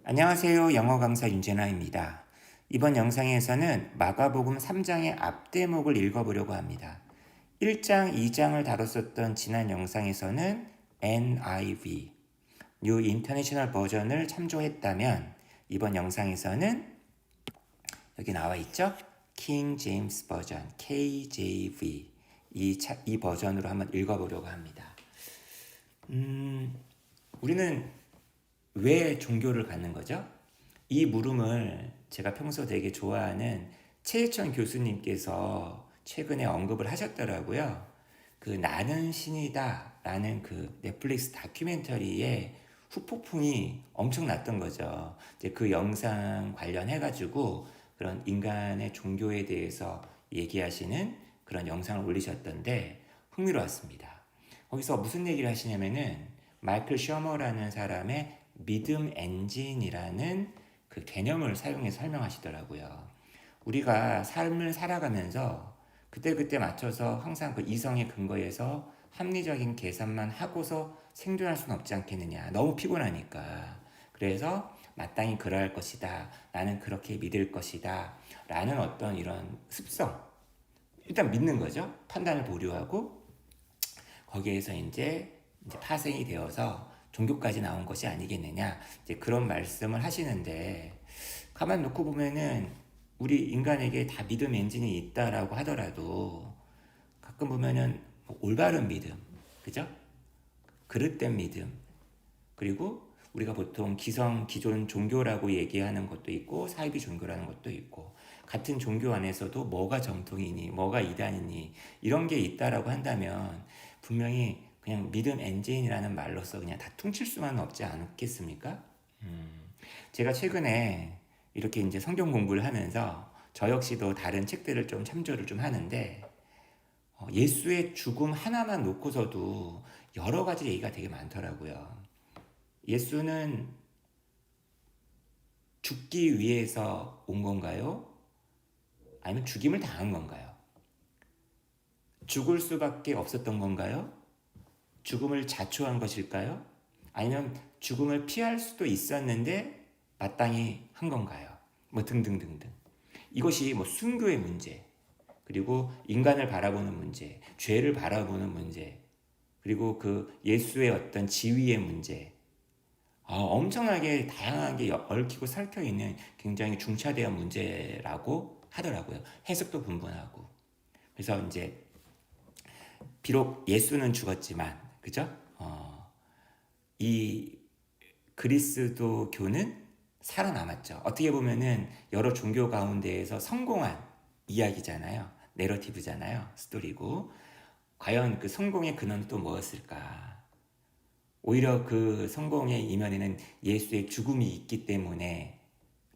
안녕하세요. 영어 강사 윤재나입니다. 이번 영상에서는 마가복음 3장의 앞대목을 읽어보려고 합니다. 1장, 2장을 다뤘었던 지난 영상에서는 NIV, New International 버전을 참조했다면 이번 영상에서는 여기 나와 있죠? King James 버전, KJV 이 버전으로 한번 읽어보려고 합니다. 우리는 왜 종교를 갖는 거죠? 이 물음을 제가 평소 되게 좋아하는 최일천 교수님께서 최근에 언급을 하셨더라고요. 그 나는 신이다 라는 그 넷플릭스 다큐멘터리에 후폭풍이 엄청 났던 거죠. 이제 그 영상 관련해가지고 그런 인간의 종교에 대해서 얘기하시는 그런 영상을 올리셨던데 흥미로웠습니다. 거기서 무슨 얘기를 하시냐면은 마이클 셔머라는 사람의 믿음 엔진이라는 그 개념을 사용해서 설명하시더라고요. 우리가 삶을 살아가면서 그때그때 맞춰서 항상 그 이성에 근거해서 합리적인 계산만 하고서 생존할 수는 없지 않겠느냐. 너무 피곤하니까. 그래서 마땅히 그러할 것이다. 나는 그렇게 믿을 것이다. 라는 어떤 이런 습성. 일단 믿는 거죠. 판단을 보류하고 거기에서 이제 파생이 되어서 종교까지 나온 것이 아니겠느냐 이제 그런 말씀을 하시는데 가만 놓고 보면은 우리 인간에게 다 믿음 엔진이 있다라고 하더라도 가끔 보면은 올바른 믿음, 그죠? 그릇된 믿음, 그리고 우리가 보통 기존 종교라고 얘기하는 것도 있고 사이비 종교라는 것도 있고 같은 종교 안에서도 뭐가 정통이니 뭐가 이단이니 이런 게 있다라고 한다면 분명히 그냥 믿음 엔진이라는 말로서 그냥 다 퉁칠 수만 없지 않겠습니까? 제가 최근에 이렇게 이제 성경 공부를 하면서 저 역시도 다른 책들을 좀 참조를 좀 하는데 예수의 죽음 하나만 놓고서도 여러 가지 얘기가 되게 많더라고요. 예수는 죽기 위해서 온 건가요? 아니면 죽임을 당한 건가요? 죽을 수밖에 없었던 건가요? 죽음을 자초한 것일까요? 아니면 죽음을 피할 수도 있었는데 마땅히 한 건가요? 뭐 등등등등. 이것이 뭐 순교의 문제, 그리고 인간을 바라보는 문제, 죄를 바라보는 문제, 그리고 그 예수의 어떤 지위의 문제, 엄청나게 다양하게 얽히고 설켜 있는 굉장히 중차대한 문제라고 하더라고요. 해석도 분분하고. 그래서 이제 비록 예수는 죽었지만, 그죠? 이 그리스도교는 살아남았죠. 어떻게 보면은 여러 종교 가운데에서 성공한 이야기잖아요. 내러티브잖아요. 스토리고. 과연 그 성공의 근원은 또 뭐였을까? 오히려 그 성공의 이면에는 예수의 죽음이 있기 때문에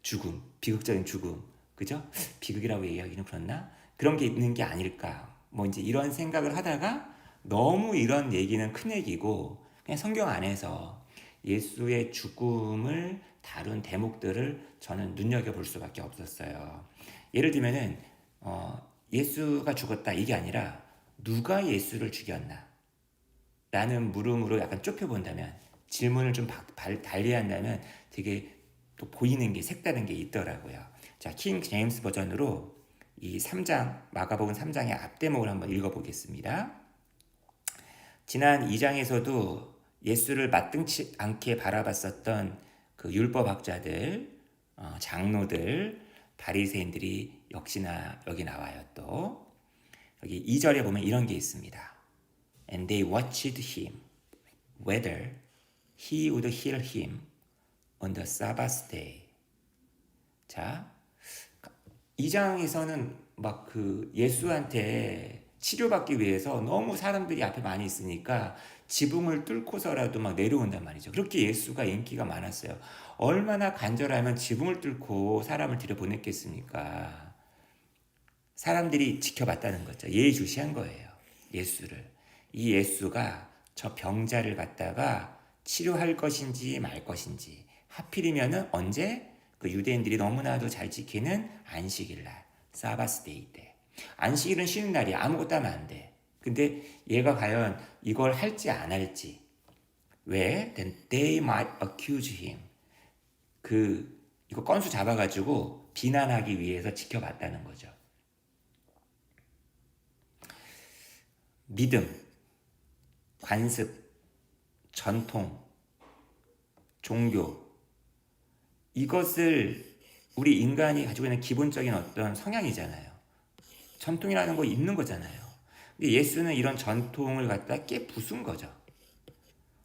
죽음, 비극적인 죽음, 그죠? 비극이라고 얘기하기는 그렇나? 그런 게 있는 게 아닐까? 뭐 이제 이런 생각을 하다가 너무 이런 얘기는 큰 얘기고 그냥 성경 안에서 예수의 죽음을 다룬 대목들을 저는 눈여겨볼 수밖에 없었어요. 예를 들면은 예수가 죽었다 이게 아니라 누가 예수를 죽였나? 라는 물음으로 약간 좁혀본다면 질문을 좀 달리한다면 되게 또 보이는 게 색다른 게 있더라고요. 자, 킹 제임스 버전으로 이 3장, 마가복음 3장의 앞대목을 한번 읽어보겠습니다. 지난 2장에서도 예수를 마땅치 않게 바라봤었던 그 율법학자들, 장로들, 바리새인들이 역시나 여기 나와요. 또 여기 2절에 보면 이런 게 있습니다. And they watched him, whether he would heal him on the Sabbath day. 자, 2장에서는 막 그 예수한테 치료받기 위해서 너무 사람들이 앞에 많이 있으니까 지붕을 뚫고서라도 막 내려온단 말이죠. 그렇게 예수가 인기가 많았어요. 얼마나 간절하면 지붕을 뚫고 사람을 들여보냈겠습니까? 사람들이 지켜봤다는 거죠. 예의주시한 거예요. 예수를. 이 예수가 저 병자를 갖다가 치료할 것인지 말 것인지 하필이면은 언제? 그 유대인들이 너무나도 잘 지키는 안식일날 사바스데이 때. 안식일은 쉬는 날이야. 아무것도 하면 안 돼. 근데 얘가 과연 이걸 할지 안 할지. 왜? Then they might accuse him. 이거 건수 잡아가지고 비난하기 위해서 지켜봤다는 거죠. 믿음, 관습, 전통, 종교, 이것을 우리 인간이 가지고 있는 기본적인 어떤 성향이잖아요. 전통이라는 거 있는 거잖아요. 근데 예수는 이런 전통을 갖다 깨 부순 거죠.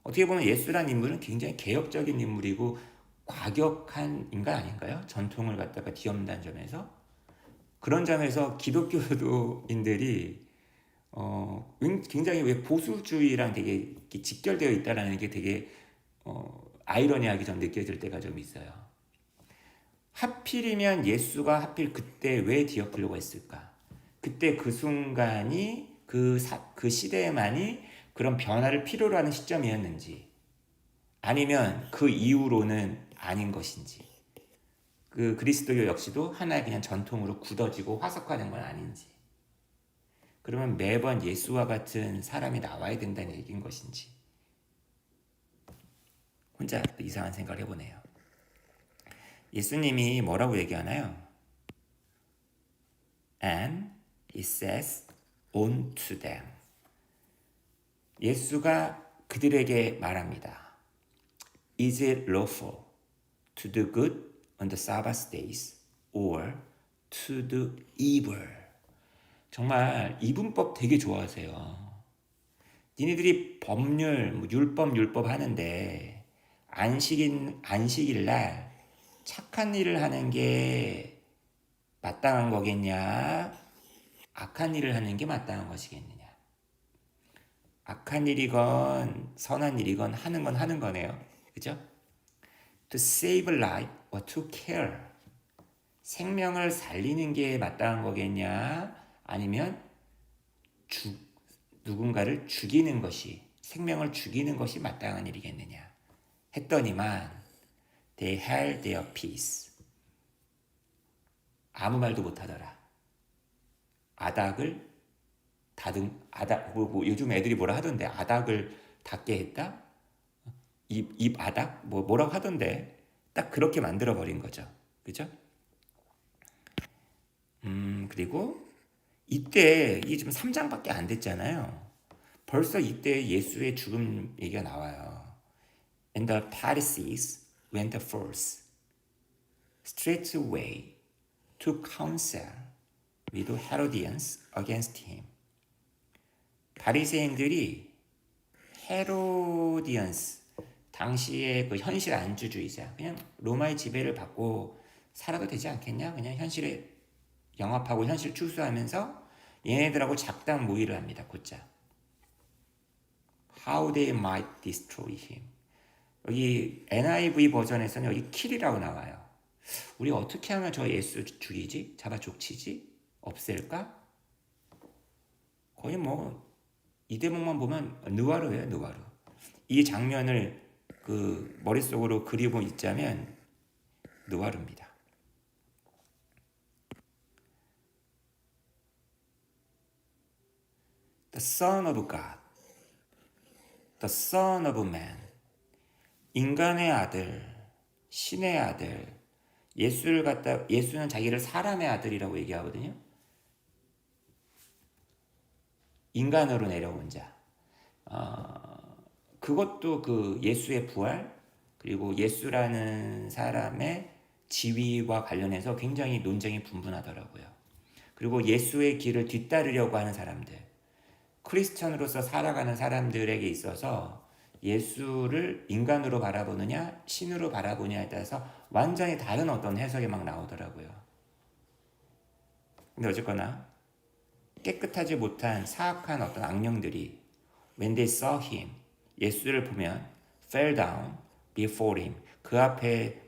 어떻게 보면 예수라는 인물은 굉장히 개혁적인 인물이고 과격한 인간 아닌가요? 전통을 갖다가 뒤엎는 점에서. 그런 점에서 기독교인들이 굉장히 왜 보수주의랑 되게 직결되어 있다는 게 되게 아이러니하게 좀 느껴질 때가 좀 있어요. 하필이면 예수가 하필 그때 왜 뒤엎으려고 했을까? 그때 그 순간이 그 시대에만이 그런 변화를 필요로 하는 시점이었는지, 아니면 그 이후로는 아닌 것인지, 그 그리스도교 역시도 하나의 그냥 전통으로 굳어지고 화석화된 건 아닌지, 그러면 매번 예수와 같은 사람이 나와야 된다는 얘기인 것인지, 혼자 또 이상한 생각을 해보네요. 예수님이 뭐라고 얘기하나요? And he says unto them. 예수가 그들에게 말합니다. Is it lawful to do good on the Sabbath days or to do evil? 정말 이분법 되게 좋아하세요. 니네들이 법률, 율법 하는데 안식일 날 착한 일을 하는 게 마땅한 거겠냐? 악한 일을 하는 게 마땅한 것이겠느냐? 악한 일이건 선한 일이건 하는 건 하는 거네요. 그죠? To save a life or to care. 생명을 살리는 게 마땅한 거겠냐? 아니면 누군가를 죽이는 것이, 생명을 죽이는 것이 마땅한 일이겠느냐? 했더니만 they held their peace. 아무 말도 못하더라. 아닥을 요즘 애들이 뭐라 하던데, 아닥을 닫게 했다? 입 아닥? 뭐라고 하던데, 딱 그렇게 만들어버린 거죠. 그죠? 그리고 이때, 이게 지금 3장밖에 안 됐잖아요. 벌써 이때 예수의 죽음 얘기가 나와요. And the Pharisees went forth straightway to counsel with Herodians against him. 바리새인들이 헤로디언스, 당시의 그 현실 안주주의자, 그냥 로마의 지배를 받고 살아도 되지 않겠냐? 그냥 현실에 영합하고 현실 추수하면서 얘네들하고 작당 모의를 합니다. 곧자. How they might destroy him. 여기 NIV 버전에서는 여기 kill이라고 나와요. 우리 어떻게 하면 저 예수 죽이지? 잡아 족치지? 없앨까? 거의 이 대목만 보면 느와르예요, 느와르. 이 장면을 그 머릿속으로 그리고 있자면 느와르입니다. The Son of God, the Son of Man. 인간의 아들, 신의 아들. 예수는 자기를 사람의 아들이라고 얘기하거든요. 인간으로 내려온 자. 그것도 그 예수의 부활, 그리고 예수라는 사람의 지위와 관련해서 굉장히 논쟁이 분분하더라고요. 그리고 예수의 길을 뒤따르려고 하는 사람들, 크리스천으로서 살아가는 사람들에게 있어서 예수를 인간으로 바라보느냐 신으로 바라보느냐에 따라서 완전히 다른 어떤 해석이 막 나오더라고요. 근데 어쨌거나 깨끗하지 못한 사악한 어떤 악령들이 when they saw him, 예수를 보면 fell down before him, 그 앞에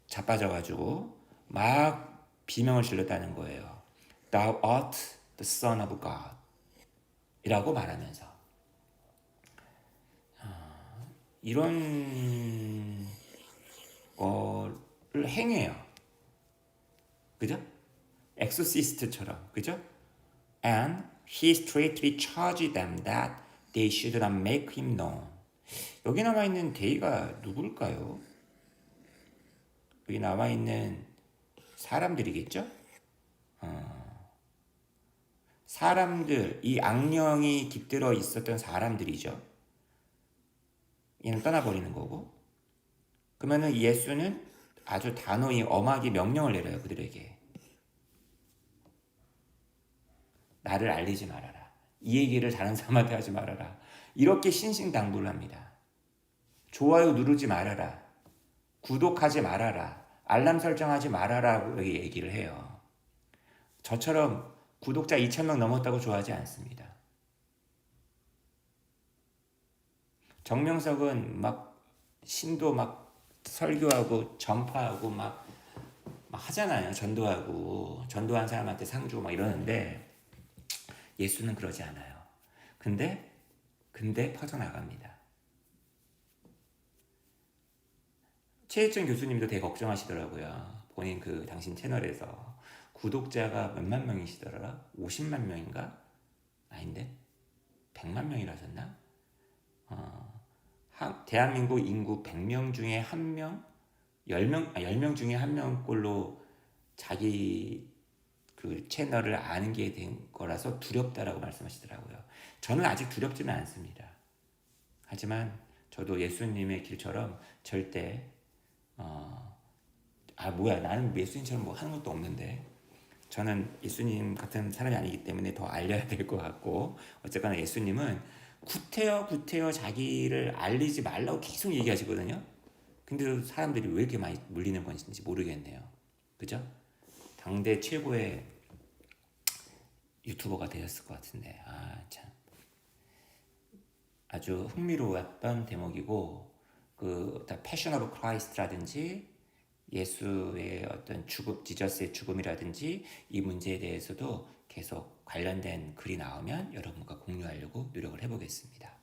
자빠져가지고 막 비명을 질렀다는 거예요. Thou art the Son of God 이라고 말하면서 이런 거를 행해요. 그죠? 엑소시스트처럼. 그죠? And he straightly charged them that they should not make him known. 여기 남아있는 데이가 누굴까요? 여기 나와 있는 사람들이겠죠? 사람들, 이 악령이 깃들어 있었던 사람들이죠. 얘는 떠나버리는 거고. 그러면은 예수는 아주 단호히 엄하게 명령을 내려요, 그들에게. 나를 알리지 말아라. 이 얘기를 다른 사람한테 하지 말아라. 이렇게 신신당부를 합니다. 좋아요 누르지 말아라. 구독하지 말아라. 알람 설정하지 말아라고 여기 얘기를 해요. 저처럼 구독자 2,000명 넘었다고 좋아하지 않습니다. 정명석은 막 신도 막 설교하고 전파하고 막 하잖아요. 전도한 사람한테 상 주고 막 이러는데 예수는 그러지 않아요. 근데 퍼져나갑니다. 최혜정 교수님도 되게 걱정하시더라고요. 본인 그 당신 채널에서 구독자가 몇만 명이시더라? 50만 명인가? 아닌데 100만 명이라셨나? 대한민국 인구 100명 중에 1명, 10명 중에 1명꼴로 자기 그 채널을 아는 게 된 거라서 두렵다라고 말씀하시더라고요. 저는 아직 두렵지는 않습니다. 하지만 저도 예수님의 길처럼 절대 나는 예수님처럼 뭐 하는 것도 없는데 저는 예수님 같은 사람이 아니기 때문에 더 알려야 될 것 같고 어쨌거나 예수님은 구태여 자기를 알리지 말라고 계속 얘기하시거든요. 근데 사람들이 왜 이렇게 많이 물리는 건지 모르겠네요. 그죠? 당대 최고의 유튜버가 되었을 것 같은데 참 아주 흥미로웠던 대목이고 그 패션 오브 크라이스트라든지 예수의 어떤 죽음, 지저스의 죽음이라든지 이 문제에 대해서도 계속 관련된 글이 나오면 여러분과 공유하려고 노력을 해보겠습니다.